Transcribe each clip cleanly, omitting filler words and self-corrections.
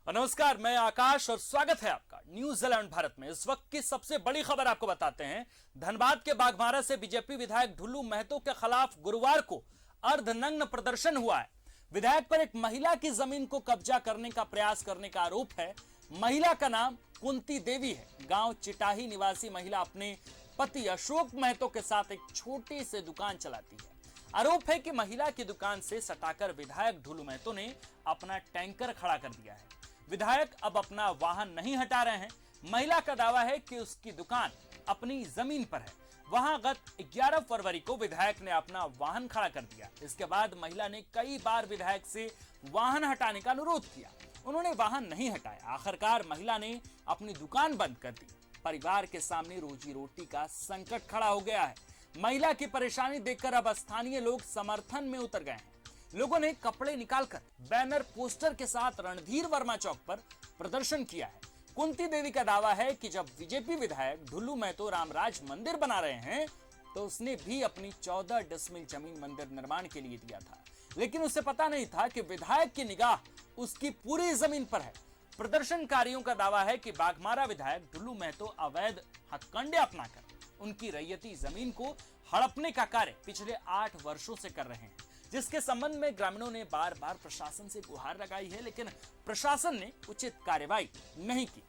नमस्कार, मैं आकाश और स्वागत है आपका न्यूज 11 भारत में। इस वक्त की सबसे बड़ी खबर आपको बताते हैं। धनबाद के बाघमारा से बीजेपी विधायक ढुल्लू महतो के खिलाफ गुरुवार को अर्धनग्न प्रदर्शन हुआ है। विधायक पर एक महिला की जमीन को कब्जा करने का प्रयास करने का आरोप है। महिला का नाम कुंती देवी है। गांव चिटाही निवासी महिला अपने पति अशोक महतो के साथ एक छोटी सी दुकान चलाती है। आरोप है कि महिला की दुकान से सटाकर विधायक ढुल्लू महतो ने अपना टैंकर खड़ा कर दिया है। विधायक अब अपना वाहन नहीं हटा रहे हैं। महिला का दावा है कि उसकी दुकान अपनी जमीन पर है। वहां गत 11 फरवरी को विधायक ने अपना वाहन खड़ा कर दिया। इसके बाद महिला ने कई बार विधायक से वाहन हटाने का अनुरोध किया। उन्होंने वाहन नहीं हटाया। आखिरकार महिला ने अपनी दुकान बंद कर दी। परिवार के सामने रोजी रोटी का संकट खड़ा हो गया है। महिला की परेशानी देखकर अब स्थानीय लोग समर्थन में उतर गए हैं। लोगों ने कपड़े निकालकर बैनर पोस्टर के साथ रणधीर वर्मा चौक पर प्रदर्शन किया है। कुंती देवी का दावा है कि जब बीजेपी विधायक ढुल्लू महतो रामराज मंदिर बना रहे हैं तो उसने भी अपनी 14 डिसमिल जमीन मंदिर निर्माण के लिए दिया था, लेकिन उसे पता नहीं था कि विधायक की निगाह उसकी पूरी जमीन पर है। प्रदर्शनकारियों का दावा है कि बाघमारा विधायक ढुल्लू महतो अवैध हथकंडे अपनाकर उनकी रैयती जमीन को हड़पने का कार्य पिछले 8 वर्षों से कर रहे हैं, जिसके संबंध में ग्रामीणों ने बार बार प्रशासन से गुहार लगाई है, लेकिन प्रशासन ने उचित कार्रवाई नहीं की।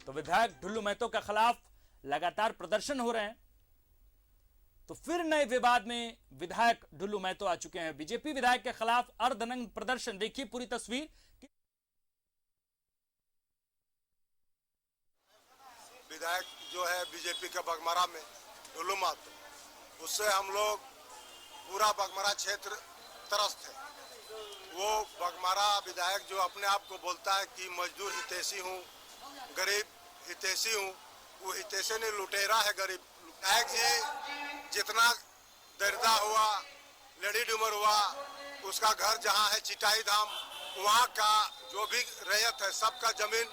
तो विधायक ढुल्लू महतो के खिलाफ लगातार प्रदर्शन हो रहे हैं। तो फिर नए विवाद में विधायक ढुल्लू महतो आ चुके हैं। बीजेपी विधायक के खिलाफ अर्धनग्न प्रदर्शन, देखिए पूरी तस्वीर। विधायक जो है बीजेपी का बाघमारा में ढुल्लू महतो, उससे हम लोग पूरा बाघमारा क्षेत्र त्रस्त है। वो बाघमारा विधायक जो अपने आप को बोलता है कि मजदूर हितैषी हूँ, गरीब हितैषी हूँ, वो हितैषी नहीं, लुटेरा है गरीब। विधायक जी जितना दरिद्र हुआ, लेडी डूमर हुआ, उसका घर जहाँ है चिटाई धाम, वहाँ का जो भी रैयत है सबका जमीन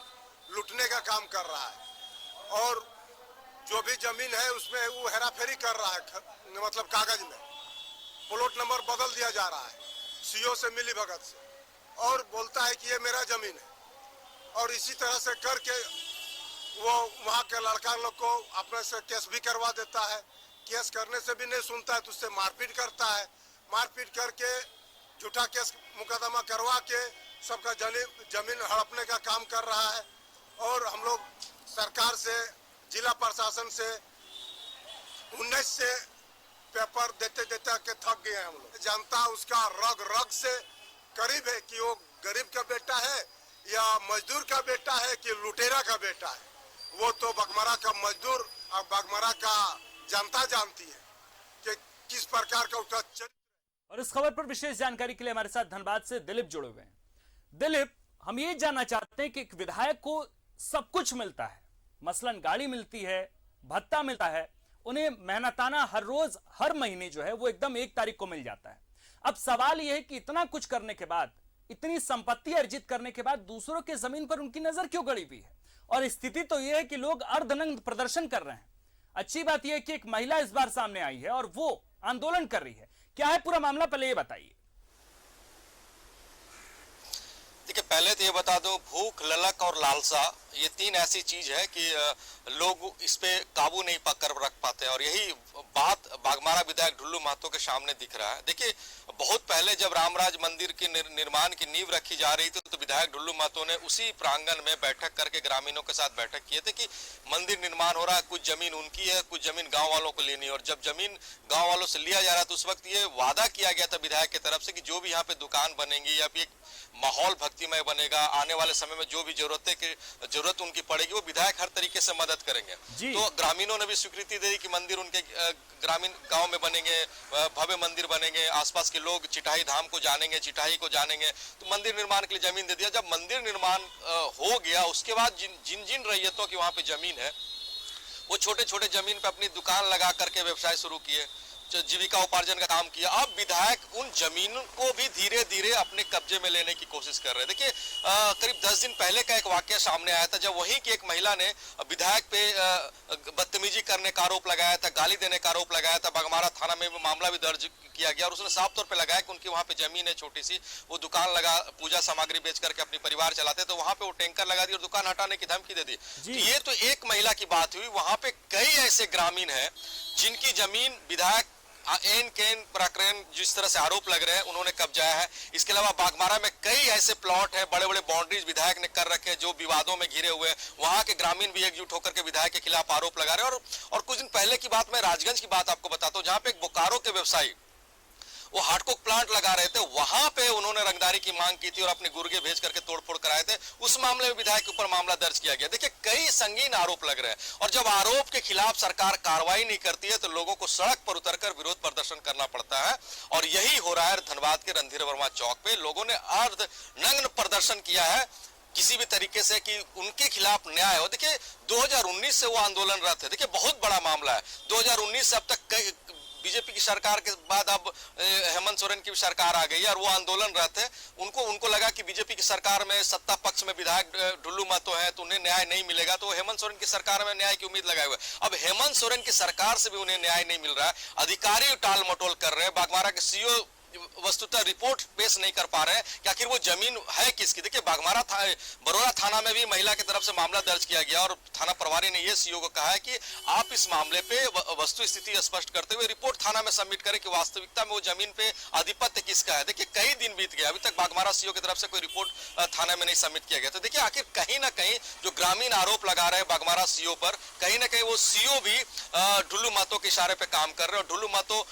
लूटने का काम कर रहा है। और जो भी जमीन है उसमें वो हेराफेरी कर रहा है, मतलब कागज में प्लॉट नंबर बदल दिया जा रहा है सीओ से मिली भगत से, और बोलता है कि ये मेरा जमीन है। और इसी तरह से करके वो वहाँ के लड़का लोग को अपने से केस भी करवा देता है। केस करने से भी नहीं सुनता है तो उससे मारपीट करता है। मारपीट करके झूठा केस मुकदमा करवा के सबका जमीन हड़पने का काम कर रहा है। और हम लोग सरकार से, जिला प्रशासन से 19 से पेपर देते देते के थक गए हैं हम लोग। जनता उसका रग रग से करीब है कि वो गरीब का बेटा है या मजदूर का बेटा है कि लुटेरा का बेटा है। वो तो बाघमारा का मजदूर और बाघमारा का जनता जानती है कि किस प्रकार का उसका चरित्र। और इस खबर पर विशेष जानकारी के लिए हमारे साथ धनबाद से दिलीप जुड़े हुए हैं। दिलीप, हम ये जानना चाहते हैं कि एक विधायक को सब कुछ मिलता है, मसलन गाड़ी मिलती है, भत्ता मिलता है, उन्हें मेहनताना हर रोज हर महीने जो है वो एकदम 1 तारीख को मिल जाता है। अब सवाल यह है कि इतना कुछ करने के बाद, इतनी संपत्ति अर्जित करने के बाद दूसरों के जमीन पर उनकी नजर क्यों गड़ी हुई है? और स्थिति तो यह है कि लोग अर्धनग्न प्रदर्शन कर रहे हैं। अच्छी बात यह है कि एक महिला इस बार सामने आई है और वो आंदोलन कर रही है। क्या है पूरा मामला, पहले ये बताइए। देखिए, पहले तो ये बता दो, भूख, ललक और लालसा ये 3 ऐसी चीज है कि लोग इस पे काबू नहीं कर रख पाते हैं। और यही बात बाघमारा विधायक ढुल्लू महतो के सामने दिख रहा है। देखिए, बहुत पहले जब रामराज मंदिर के निर्माण की नींव रखी जा रही थी तो विधायक ढुल्लू महतो ने उसी प्रांगण में बैठक करके ग्रामीणों के साथ बैठक किए थे कि मंदिर निर्माण हो रहा है, कुछ जमीन उनकी है, कुछ जमीन गाँव वालों को लेनी है। और जब जमीन गाँव वालों से लिया जा रहा था उस वक्त ये वादा किया गया था विधायक की तरफ से कि जो भी यहाँ पे दुकान बनेंगी या फिर माहौल भक्तिमय बनेगा, आने वाले समय में जो भी जरूरत उनकी पड़ेगी वो विधायक हर तरीके से मदद करेंगे। तो ग्रामीणों ने भी स्वीकृति दी कि मंदिर उनके ग्रामीण गांव में बनेंगे, भव्य मंदिर बनेंगे, आसपास के लोग चिटाही धाम को जानेंगे, चिटाही को जानेंगे। तो मंदिर निर्माण के लिए जमीन दे दिया। जब मंदिर निर्माण हो गया उसके बाद जिन जिन रैयतों की वहां पे जमीन है वो छोटे छोटे जमीन पे अपनी दुकान लगा करके व्यवसाय शुरू किए, जीविका उपार्जन का काम किया। अब विधायक उन जमीनों को भी धीरे धीरे अपने कब्जे में लेने की कोशिश कर रहे हैं। देखिए, करीब 10 दिन पहले का एक वाकया सामने आया था जब वहीं की एक महिला ने विधायक पे बदतमीजी करने का आरोप लगाया था, गाली देने का आरोप लगाया था। बाघमारा थाना में मामला भी दर्ज किया गया और उसने साफ तौर पे लगाया कि उनकी वहां पे जमीन है छोटी सी, वो दुकान लगा पूजा सामग्री बेच करके अपनी परिवार चलाते, तो वहां पे वो टैंकर लगा दी और दुकान हटाने की धमकी दे दी। तो ये तो एक महिला की बात हुई, वहां पे कई ऐसे ग्रामीण हैं जिनकी जमीन विधायक एन केन प्रकरण जिस तरह से आरोप लग रहे हैं उन्होंने कब्जाया है। इसके अलावा बागमारा में कई ऐसे प्लॉट हैं, बड़े बड़े बाउंड्रीज विधायक ने कर रखे हैं जो विवादों में घिरे हुए हैं। वहां के ग्रामीण भी एकजुट होकर के विधायक के खिलाफ आरोप लगा रहे हैं। और कुछ दिन पहले की बात, मैं राजगंज की बात आपको बताता हूं, जहां पे एक बोकारो के व्यवसायी वो हार्डकोक प्लांट लगा रहे थे, वहां पे उन्होंने रंगदारी की मांग की थी और अपने गुर्गे भेज करके तोड़फोड़ कराए थे। उस मामले में विधायक के ऊपर मामला दर्ज किया गया। देखिए कई संगीन आरोप लग रहे हैं और जब आरोप के खिलाफ सरकार कार्रवाई नहीं करती है तो लोगों को सड़क पर उतरकर विरोध प्रदर्शन करना पड़ता है। और यही हो रहा है धनबाद के रणधीर वर्मा चौक पे। लोगों ने अर्ध नग्न प्रदर्शन किया है किसी भी तरीके से कि उनके खिलाफ न्याय हो। देखिए 2019 से वो आंदोलनरत है। देखिए बहुत बड़ा मामला है। 2019 से अब तक बीजेपी की सरकार के बाद अब हेमंत सोरेन की सरकार आ गई है और वो आंदोलनरत है। उनको लगा कि बीजेपी की सरकार में सत्ता पक्ष में विधायक ढुल्लू महतो है तो उन्हें न्याय नहीं मिलेगा, तो हेमंत सोरेन की सरकार में न्याय की उम्मीद लगाए हुए। अब हेमंत सोरेन की सरकार से भी उन्हें न्याय नहीं मिल रहा है। अधिकारी टाल मटोल कर रहे हैं। बागमारा के सीईओ वस्तुतः रिपोर्ट पेश नहीं कर पा रहे हैं कि आखिर वो जमीन है किसकी। देखिए बागमारा बरोड़ा थाना में भी महिला की तरफ से मामला दर्ज किया गया और थाना प्रभारी ने ये सीईओ को कहा है कि आप इस मामले पे वस्तु स्थिति स्पष्ट करते हुए रिपोर्ट थाना में सबमिट करें कि वास्तविकता में वो जमीन पे आधिपत्य किसका है। देखिए कई दिन बीत गए, अभी तक बागमारा सीईओ की तरफ से कोई रिपोर्ट थाना में नहीं सबमिट किया गया। तो देखिए आखिर कहीं ना कहीं जो ग्रामीण आरोप लगा रहे हैं बागमारा सीईओ पर, कहीं ना कहीं वो सीईओ भी ढुल्लू महतो के इशारे पे काम कर रहे हैं और ढुल्लू महतो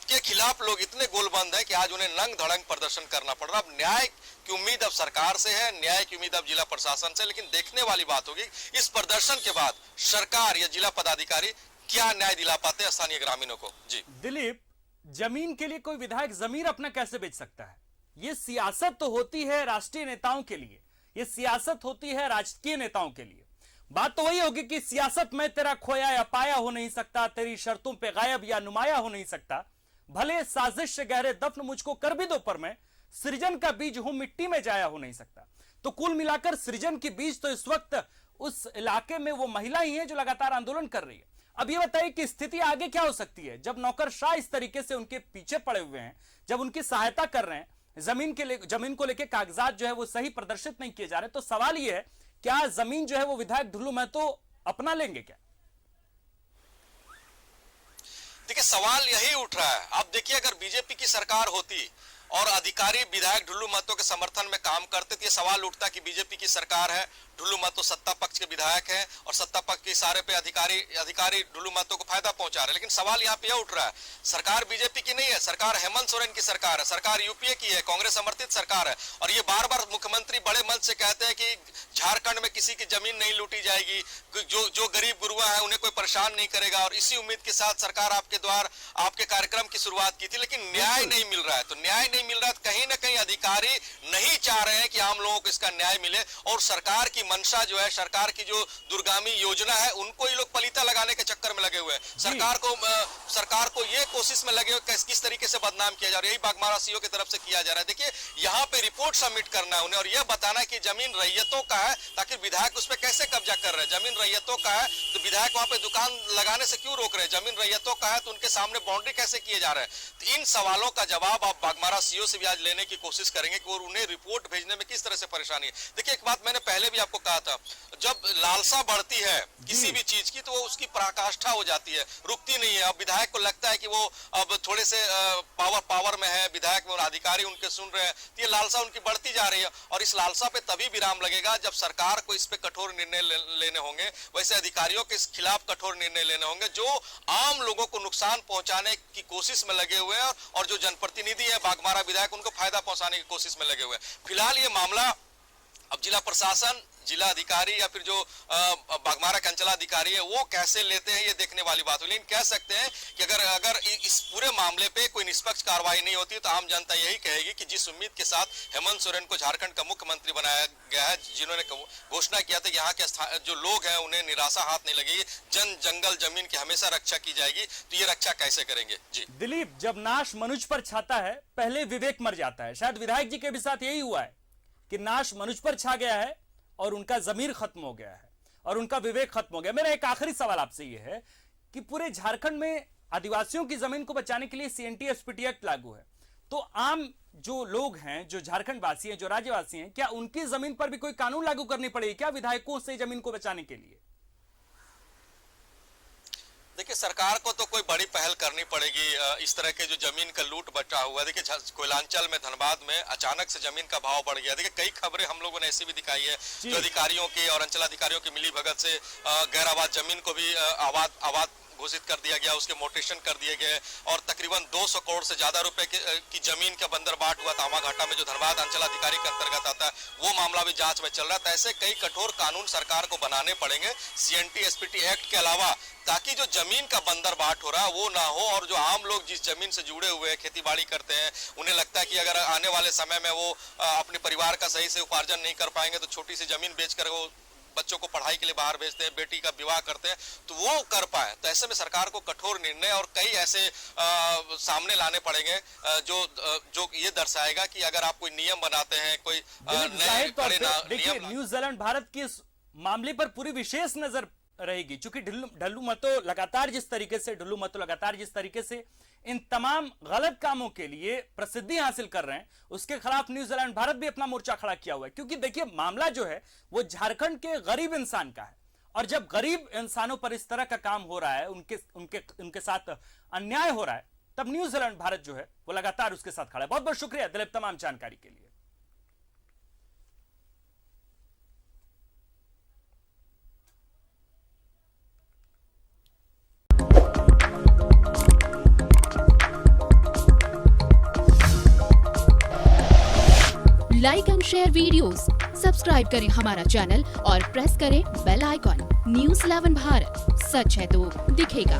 के खिलाफ लोग इतने गोलबंद है कि आज उन्हें नंग धड़ंग प्रदर्शन करना पड़ रहा है। अब न्याय की उम्मीद अब सरकार से है, न्याय की उम्मीद अब जिला प्रशासन से, लेकिन देखने वाली बात होगी इस प्रदर्शन के बाद सरकार या जिला पदाधिकारी क्या न्याय दिला पाते हैं स्थानीय ग्रामीणों को। जी दिलीप, जमीन के लिए कोई विधायक जमीन अपना कैसे बेच सकता है? ये सियासत तो होती है राष्ट्रीय नेताओं के लिए, ये सियासत होती है राजकीय नेताओं के लिए। बात तो वही होगी कि सियासत में तेरा खोया या पाया हो नहीं सकता, तेरी शर्तों पे गायब या नुमाया हो नहीं सकता। भले साजिश से गहरे दफन मुझको कर भी दो पर मैं सृजन का बीज हूं मिट्टी में जाया हो नहीं सकता। तो कुल मिलाकर सृजन की बीज तो इस वक्त उस इलाके में वो महिला ही है जो लगातार आंदोलन कर रही है। अब ये बताइए कि स्थिति आगे क्या हो सकती है जब नौकरशाह इस तरीके से उनके पीछे पड़े हुए हैं, जब उनकी सहायता कर रहे हैं, जमीन को लेकर कागजात जो है वो सही प्रदर्शित नहीं किए जा रहे। तो सवाल ये है, क्या जमीन जो है वो विधायक ढुल्लू महतो अपना लेंगे क्या? देखिए सवाल यही उठ रहा है। आप देखिए अगर बीजेपी की सरकार होती और अधिकारी विधायक ढुल्लू महतो के समर्थन में काम करते तो ये सवाल उठता कि बीजेपी की सरकार है, ढुल्लू महतो सत्ता पक्ष के विधायक हैं और सत्ता पक्ष के इशारे पे अधिकारी ढुल्लू महतो को फायदा पहुंचा रहे हैं। लेकिन सवाल यहाँ पे यह उठ रहा है, सरकार बीजेपी की नहीं है, सरकार हेमंत सोरेन की सरकार है, सरकार यूपीए की है, कांग्रेस समर्थित सरकार है। और ये बार बार मुख्यमंत्री बड़े मंच से कहते हैं कि झारखंड में किसी की जमीन नहीं लूटी जाएगी, जो गरीब गुरुआ है उन्हें कोई परेशान नहीं करेगा। और इसी उम्मीद के साथ सरकार आपके द्वार आपके कार्यक्रम की शुरुआत की थी, लेकिन न्याय नहीं मिल रहा है। तो न्याय नहीं मिल रहा है, कहीं ना कहीं अधिकारी नहीं चाह रहे हैं कि आम लोगों को इसका न्याय मिले। और सरकार की मंशा जो है, सरकार की जो दूरगामी योजना है, उनको ये लोग पलीता लगाने के चक्कर में लगे हुए हैं। सरकार को ये कोशिश में लगे हुए किस तरीके से बदनाम किया जा रहा है, यही बागमारा सीईओ की तरफ से किया जा रहा है। देखिए यहाँ पे रिपोर्ट सबमिट करना है उन्हें और यह बताना कि जमीन रैयतों का है, ताकि विधायक उस पर कैसे कब्जा कर रहे हैं। जमीन रैयतों का है तो विधायक वहां पे दुकान लगाने से क्यों रोक रहे हैं? जमीन रैयतों का है तो उनके सामने बाउंड्री कैसे किए जा रहे हैं? तो इन सवालों का जवाब आप बागमारा सीईओ से भी आज लेने की कोशिश करेंगे कि उन्हें रिपोर्ट भेजने में किस तरह से परेशानी है। देखिए एक बात मैंने पहले भी आपको कहा था, जब लालसा बढ़ती है किसी भी चीज की तो वो उसकी पराकाष्ठा हो जाती है, रुकती नहीं है। अब विधायक को लगता है कि वो अब थोड़े से पावर में है, विधायक में अधिकारी उनके सुन रहे हैं, तो ये लालसा उनकी बढ़ती जा रही है। और इस लालसा पे तभी विराम लगेगा जब सरकार को इस पे कठोर निर्णय लेने होंगे, वैसे अधिकारियों के खिलाफ कठोर निर्णय लेने होंगे जो आम लोगों को नुकसान पहुंचाने की कोशिश में लगे हुए हैं और जो जनप्रतिनिधि है बागमारा विधायक उनको फायदा पहुंचाने की कोशिश में लगे हुए हैं। फिलहाल ये मामला अब जिला प्रशासन, जिला अधिकारी या फिर जो बागमारा के अंचलाधिकारी है वो कैसे लेते हैं ये देखने वाली बात है। लेकिन कह सकते हैं कि अगर इस पूरे मामले पे कोई निष्पक्ष कार्रवाई नहीं होती तो आम जनता यही कहेगी कि जिस उम्मीद के साथ हेमंत सोरेन को झारखंड का मुख्यमंत्री बनाया गया है, जिन्होंने घोषणा किया था कि यहाँ के जो लोग हैं उन्हें निराशा हाथ नहीं लगेगी, जंगल जमीन की हमेशा रक्षा की जाएगी, तो ये रक्षा कैसे करेंगे? जी दिलीप, जब नाश मनुष्य पर छाता है पहले विवेक मर जाता है। शायद विधायक जी के भी साथ यही हुआ है कि नाश मनुष्य पर छा गया है और उनका जमीर खत्म हो गया है और उनका विवेक खत्म हो गया। मेरा एक आखिरी सवाल आपसे यह है कि पूरे झारखंड में आदिवासियों की जमीन को बचाने के लिए सीएनटी एसपीटी एक्ट लागू है, तो आम जो लोग हैं, जो झारखंड वासी हैं, जो राज्यवासी हैं, क्या उनकी जमीन पर भी कोई कानून लागू करनी पड़ेगी क्या विधायकों से जमीन को बचाने के लिए? देखिए, सरकार को तो कोई बड़ी पहल करनी पड़ेगी। इस तरह के जो जमीन का लूट बचा हुआ है, देखिए कोयलांचल में, धनबाद में अचानक से जमीन का भाव बढ़ गया। देखिए, कई खबरें हम लोगों ने ऐसी भी दिखाई है जो अधिकारियों की और अंचलाधिकारियों की मिली भगत से गैर आबाद जमीन को भी आबाद घोषित कर दिया गया, उसके मोटेशन कर दिए गए और तकरीबन 200 करोड़ से ज्यादा रुपए की जमीन का बंदरबाट हुआ तामा घाटा में, जो धनबाद अंचलाधिकारी के अंतर्गत आता है। वो मामला भी जांच में चल रहा है। ऐसे कई कठोर कानून सरकार को बनाने पड़ेंगे सीएनटी एसपीटी एक्ट के अलावा, ताकि जो जमीन का बंदरबाट हो रहा है वो ना हो और जो आम लोग जिस जमीन से जुड़े हुए हैं, खेती बाड़ी करते हैं, उन्हें लगता है कि अगर आने वाले समय में वो अपने परिवार का सही से उपार्जन नहीं कर पाएंगे तो छोटी सी जमीन बेचकर वो बच्चों को पढ़ाई के लिए बाहर भेजते हैं, बेटी का विवाह करते हैं, तो वो कर पाए। तो ऐसे में सरकार को कठोर निर्णय और कई ऐसे सामने लाने पड़ेंगे जो ये दर्शाएगा कि अगर आप कोई नियम बनाते हैं, कोई नए बड़े देखिए, न्यूजीलैंड भारत की इस मामले पर पूरी विशेष नजर रहेगी, क्योंकि ढुल्लू महतो लगातार जिस तरीके से इन तमाम गलत कामों के लिए प्रसिद्धि हासिल कर रहे हैं, उसके खिलाफ न्यूजीलैंड भारत भी अपना मोर्चा खड़ा किया हुआ है। क्योंकि देखिए, मामला जो है वो झारखंड के गरीब इंसान का है, और जब गरीब इंसानों पर इस तरह का काम हो रहा है, उनके साथ अन्याय हो रहा है, तब न्यूजीलैंड भारत जो है वो लगातार उसके साथ खड़ा है। बहुत बहुत शुक्रिया दिलीप तमाम जानकारी के लिए। Like and share videos, subscribe करें हमारा चैनल और प्रेस करें बेल आइकॉन। न्यूज़ 11 भारत, सच है तो दिखेगा।